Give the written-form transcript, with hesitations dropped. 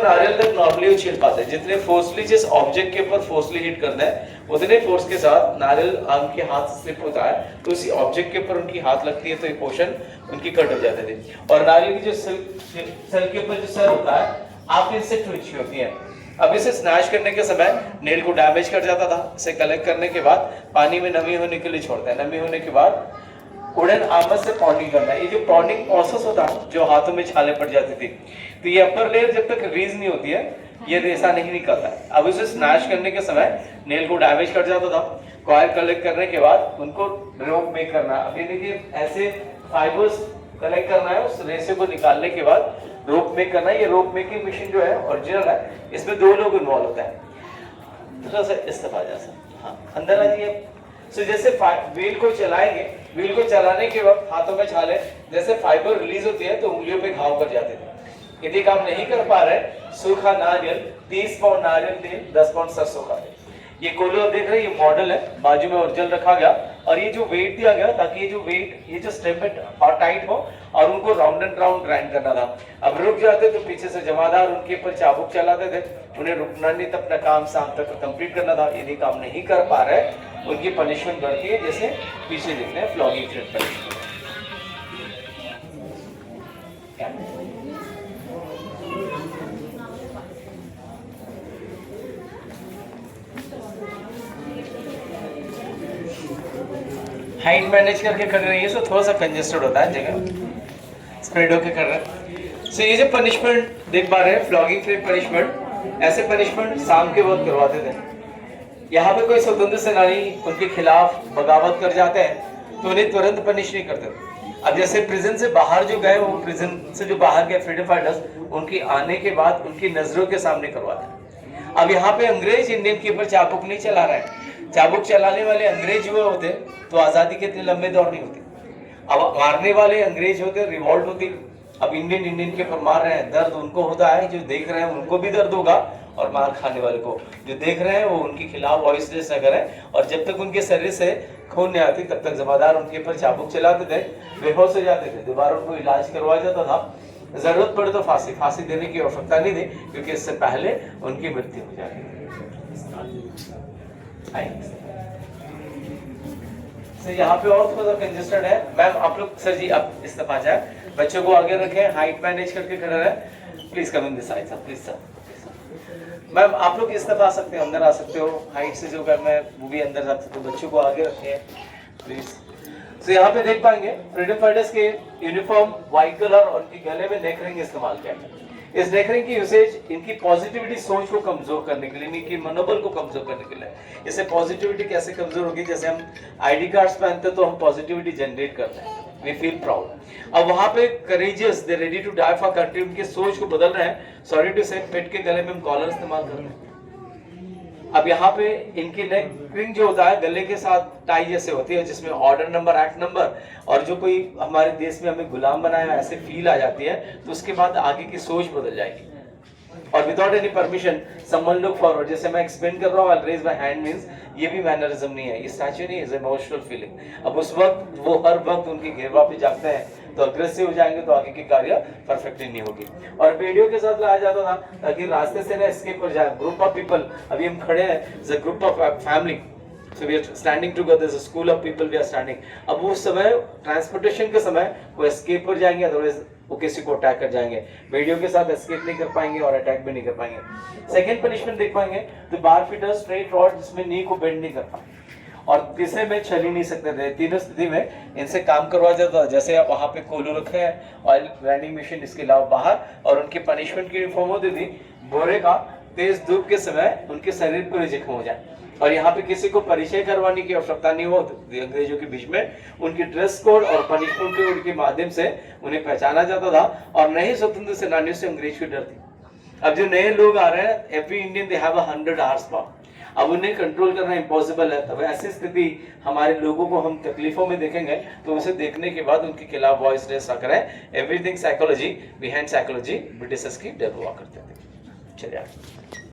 नारियल तक नॉर्मली वो छील पाते हैं। जितने फोर्सली जिस ऑब्जेक्ट के ऊपर फोर्सली हिट करना है उतने फोर्स के साथ नारियल आम के हाथ से स्लिप होता है, तो उसी ऑब्जेक्ट के ऊपर उनकी हाथ लगती है तो ये पोर्शन उनकी कट हो जाते थे। और नारियल की जो सेल के ऊपर जो सर होता है आपके इससे ट्विच होती है। अब इसे स्नैच करने के समय नेल को डैमेज कर जाता था। इसे कलेक्ट करने के बाद पानी में नमी होने के लिए छोड़ते हैं। नमी होने के बाद वुडन आर्मर से पॉन्डिंग करना है। ये जो पॉन्डिंग प्रोसेस होता है जो हाथों में छाले पड़ जाती थी, तो ये अपर लेयर जब तक रीज नहीं होती है ये रेसा नहीं निकलता है। अब इसे स्नैच करने के समय नेल को डैमेज कर जाता था। कॉइल कलेक्ट करने के बाद उनको रोप मेक करना। अब ये देखिए ऐसे फाइबर्स कलेक्ट करना है, उस रेसे को निकालने के बाद रोप मेक करना है। ये रोप मेकिंग मशीन जो है ओरिजिनल है, इसमें 2 लोग इन्वॉल्व होते हैं। थोड़ा सा इस्तेफा जैसा, हाँ अंदर आ जाइए। सो जैसे व्हील को चलाएंगे, व्हील को चलाने के वक्त हाथों में छाले जैसे फाइबर रिलीज होती है तो उंगलियों पे घाव कर जाते थे। यदि काम नहीं कर पा रहे, सूखा नारियल 30 पाउंड नारियल तेल 10 पाउंड सरसों का तेल। ये कोलो आप देख रहे हैं, ये मॉडल है, बाजू में ओरिजिनल रखा गया और ये जो वेट दिया गया ताकि ये जो वेट ये जो स्टेप और टाइट हो और उनको राउंड एंड राउंड ग्राइंड करना था। अब रुक जाते तो पीछे से जमादार उनके ऊपर चाबुक चलाते थे, उन्हें रुकना नहीं था, अपना काम शाम तक कंप्लीट करना था। यदि काम नहीं कर पा रहे उनकी पनिशमेंट बढ़ती है, जैसे पीछे देख रहे हैं फ्लॉगिंग पनिशमेंट। हाइट मैनेज करके कर रही है, सो थोड़ा सा कंजेस्टेड होता है जगह, स्प्रेड होके कर रहा है। सो ये जो पनिशमेंट देख पा रहे हैं फ्लॉगिंग फ्री पनिशमेंट, ऐसे पनिशमेंट शाम के वक्त करवाते थे। यहाँ पे कोई स्वतंत्र सेनानी उनके खिलाफ बगावत कर जाते हैं तो उन्हें तुरंत पनिश नहीं करते। अब जैसे प्रिजन से बाहर जो गए, वो प्रिजन से जो बाहर गए फ्रीडम फाइटर्स, उनकी आने के बाद उनकी नजरों के सामने करवाते हैं। अब यहाँ पे अंग्रेज इंडियन के ऊपर चाबुक नहीं चला रहे हैं। चाबुक चलाने वाले अंग्रेज हुए होते तो आजादी के इतने लंबे दौर नहीं होते। अब मारने वाले अंग्रेज होते, रिवॉल्ट होती। अब इंडियन के ऊपर मार रहे हैं, दर्द उनको होता है, जो देख रहे हैं उनको भी दर्द होगा और मार खाने वाले को जो देख रहे हैं वो उनके खिलाफ वॉइस रेस न करें। और जब तक उनके शरीर से खून नहीं आती तब तक जमादार उनके ऊपर चाबुक चलाते थे, बेहोश हो जाते थे, दोबारा उनको इलाज करवाया जाता था। जरूरत पड़े तो फांसी देने की आवश्यकता नहीं थी क्योंकि इससे पहले उनकी मृत्यु हो जाती थी। यहाँ पे और थोड़ा कंजेस्टेड है। मैम आप लोग, सर जी आप इस तरफ आ जाए, बच्चों को आगे रखें, हाइट मैनेज करके खड़ा रहे। Please come in this side sir, please sir. Ma'am आप लोग इस तरफ आ सकते हो, अंदर आ सकते हो, हाइट से जो करना है वो भी अंदर जा सकते हो। बच्चों को आगे रखें प्लीज। तो यहाँ पे देख पाएंगे फ्रीडम फाइटर्स के यूनिफॉर्म व्हाइट कलर और उनके गले में नेक रिंग इस्तेमाल किया है। इस नेक रिंग की यूसेज इनकी पॉजिटिविटी सोच को कमजोर करने के लिए, इनकी मनोबल को कमजोर करने के लिए। इससे पॉजिटिविटी कैसे कमजोर होगी, जैसे हम आईडी कार्ड्स पहनते तो हम पॉजिटिविटी जनरेट करते हैं, वी फील प्राउड। अब वहां पे courageous, they ready to die for country, उनकी सोच को बदल रहे हैं। सॉरी टू से पेट के गले में हम कॉलर इस्तेमाल कर रहे हैं। अब यहाँ पे इनकी नेक रिंग जो होता है गले के साथ टाई जैसे होती है, जिसमें ऑर्डर नंबर, एक्ट नंबर और जो कोई हमारे देश में हमें गुलाम बनाया ऐसे फील आ जाती है, तो उसके बाद आगे की सोच बदल जाएगी। और without any permission someone look forward, जैसे मैं एक्सप्लेन कर रहा हूँ, आई रेज माय हैंड मींस ये भी मैनरिज्म नहीं है, ये स्टैच्यू नहीं, इज इमोशनल फीलिंग। अब उस वक्त वो हर वक्त उनकी घेरवा पे जागते हैं तो अग्रेसिव हो जाएंगे तो आगे की कार्य परफेक्टली नहीं होगी। और वीडियो के साथ लाया जाता था ताकि रास्ते से ना एस्केप हो जाए। ग्रुप ऑफ पीपल, अभी हम खड़े हैं, is a group of family, so we are standing together as a school of people, we are standing। अब उस समय ट्रांसपोर्टेशन के समय वो एस्केप कर जाएंगे, अदरवाइज वो किसी को अटैक कर जाएंगे। वीडियो के साथ एस्केप नहीं कर पाएंगे और अटैक भी नहीं कर पाएंगे। सेकंड पनिशमेंट देख पाएंगे तो बार फीटर स्ट्रेट रॉड जिसमें नी को बेंड नहीं कर पाएंगे और तीसरे में चल ही नहीं सकते थे। तीनों स्थिति में इनसे काम करवा जाता था। जैसे आप वहाँ पे कोलो रखे हैं, ऑयल ग्राइंडिंग मशीन इसके अलावा बाहर, और उनकी पनिशमेंट की यूनिफॉर्म होती थी बोरे का, तेज धूप के समय उनके शरीर पर जख्म हो जाए और यहाँ पे किसी को परिचय करवाने की आवश्यकता नहीं होती। अंग्रेजों के बीच में उनकी ड्रेस कोड और पनिशमेंट कोड के माध्यम से उन्हें पहचाना जाता था और नए स्वतंत्र सेनानियों से अंग्रेज की डर थी। अब जो नए लोग आ रहे हैं, every Indian they have 100 hours power, अब उन्हें कंट्रोल करना इम्पॉसिबल है। तब ऐसी स्थिति हमारे लोगों को हम तकलीफों में देखेंगे तो उसे देखने के बाद उनके खिलाफ वॉइस रेस करें। Everything psychology, behind psychology Britishers की डर हुआ करते थे। चलिए